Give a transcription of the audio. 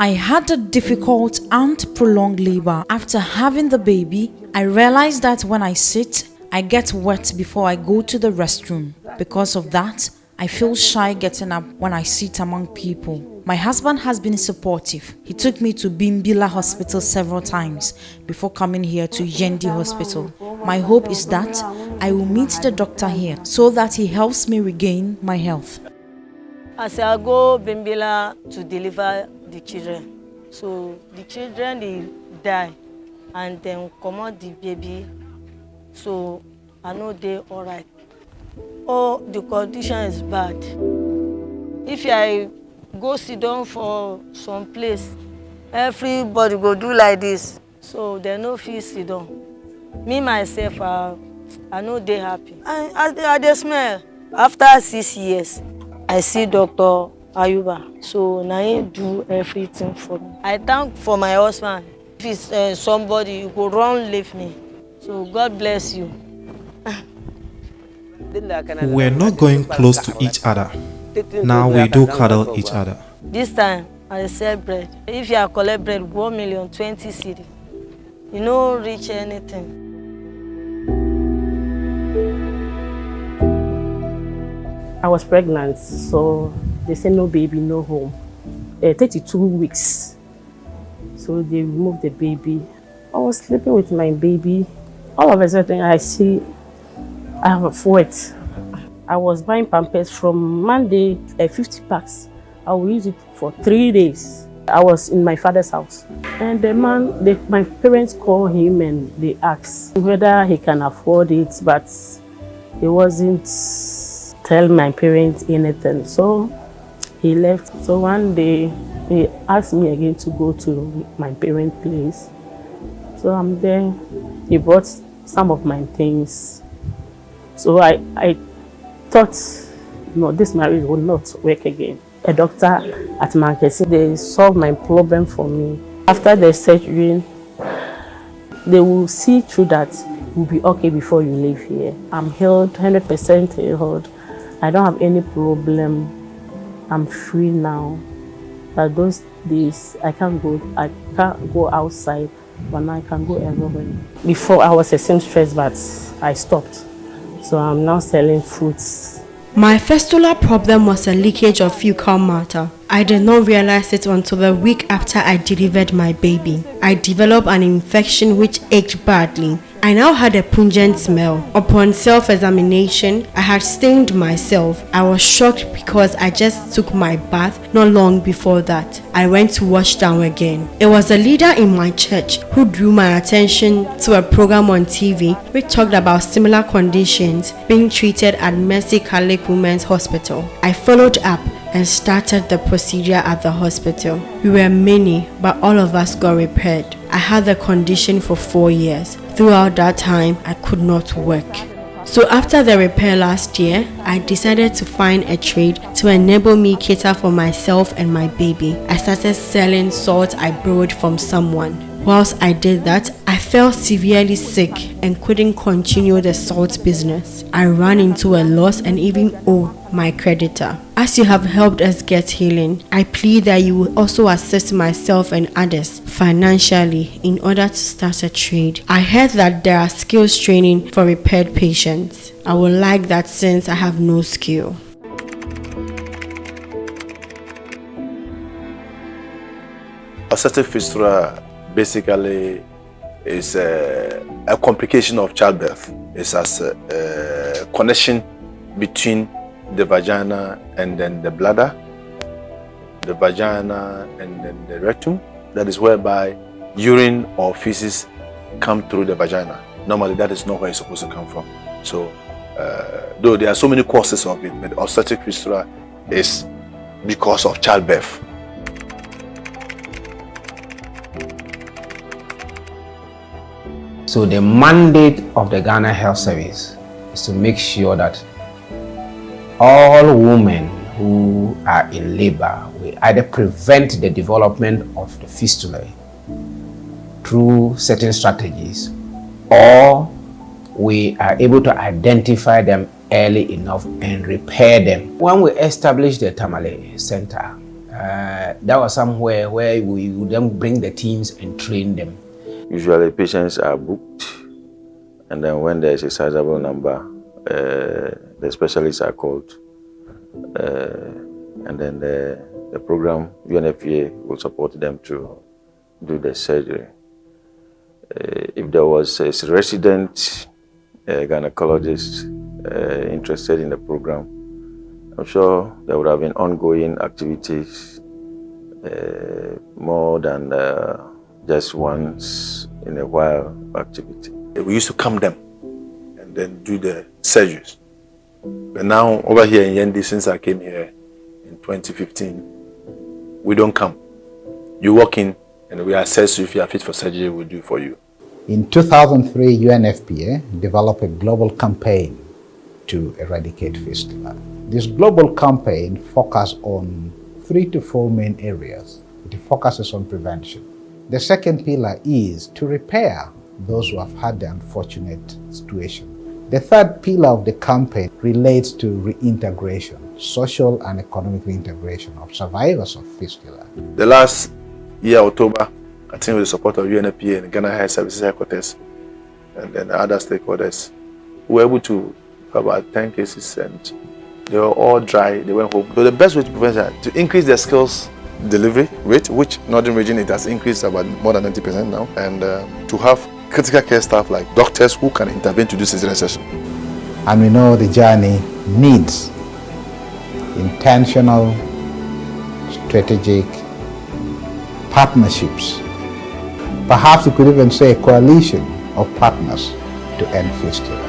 I had a difficult and prolonged labor. After having the baby, I realized that when I sit, I get wet before I go to the restroom. Because of that, I feel shy getting up when I sit among people. My husband has been supportive. He took me to Bimbila Hospital several times before coming here to Yendi Hospital. My hope is that I will meet the doctor here so that he helps me regain my health. As I go Bimbila to deliver the children, so the children they die and then come out the baby, so I know they're all right. Oh, the condition is bad. If I go sit down for some place, everybody go do like this, so they no feel sit down. Me myself, I know they happy. I dey smell. After 6 years, I see Dr. Ayuba, so now he do everything for me. I thank for my husband. If it's somebody, you go run leave me. So God bless you. We're not going close to each other. Now we do cuddle each other. This time, I sell bread. If you collect bread, 1,020,000 cedi. You no reach anything. I was pregnant, so they said no baby, no home. 32 weeks. So they removed the baby. I was sleeping with my baby. All of a sudden, I see I have a wet. I was buying Pampers from Monday, 50 packs. I will use it for 3 days. I was in my father's house. And the man, my parents called him and they asked whether he can afford it, but he wasn't telling my parents anything. So he left. So one day, he asked me again to go to my parents' place. So I'm there. He brought some of my things. So I thought, no, this marriage will not work again. A doctor at Mankesi, they solved my problem for me. After the surgery, they will see through that you'll be okay before you leave here. I'm healed, 100% healed. I don't have any problem. I'm free now. But those days, I can't go outside, but now I can go everywhere. Before I was a seamstress, but I stopped. So I'm now selling fruits. My fistula problem was a leakage of fecal matter. I did not realize it until the week after I delivered my baby. I developed an infection which ached badly. I now had a pungent smell. Upon self-examination, I had stained myself. I was shocked because I just took my bath not long before that. I went to wash down again. It was a leader in my church who drew my attention to a program on TV which talked about similar conditions being treated at Mercy Catholic Women's Hospital. I followed up and started the procedure at the hospital. We were many, but all of us got repaired. I had the condition for 4 years. Throughout that time, I could not work. So after the repair last year, I decided to find a trade to enable me cater for myself and my baby. I started selling salt I borrowed from someone. Whilst I did that, I fell severely sick and couldn't continue the salt business. I ran into a loss and even owe my creditor. As you have helped us get healing, I plead that you will also assist myself and others financially in order to start a trade. I heard that there are skills training for repaired patients. I would like that since I have no skill. Obstetric fistula basically is a complication of childbirth. It's as a connection between the vagina and then the bladder, the vagina and then the rectum. That is whereby urine or feces come through the vagina. Normally that is not where it's supposed to come from. So though there are so many causes of it, but obstetric fistula is because of childbirth. So the mandate of the Ghana Health Service is to make sure that all women who are in labor will either prevent the development of the fistula through certain strategies, or we are able to identify them early enough and repair them. When we established the Tamale Center, that was somewhere where we would then bring the teams and train them. Usually patients are booked, and then when there's a sizable number, the specialists are called, and then the program, UNFPA, will support them to do the surgery. If there was a resident gynecologist interested in the program, I'm sure there would have been ongoing activities more than just once in a while activity. We used to come them and then do the surgeries. But now over here in Yendi, since I came here in 2015, we don't come. You walk in and we assess you if you are fit for surgery, we'll do for you. In 2003, UNFPA developed a global campaign to eradicate fistula. This global campaign focused on 3 to 4 main areas. It focuses on prevention. The second pillar is to repair those who have had the unfortunate situation. The third pillar of the campaign relates to reintegration, social and economic reintegration of survivors of fistula. The last year, October, I think with the support of UNFPA and Ghana Health Services Headquarters and then other stakeholders, we were able to have about 10 cases and they were all dry, they went home. So the best way to prevent that, to increase the skills delivery rate, which Northern region it has increased about more than 90% now, and to have critical care staff like doctors who can intervene to do cesarean section. And we know the journey needs intentional, strategic partnerships. Perhaps we could even say a coalition of partners to end fistula.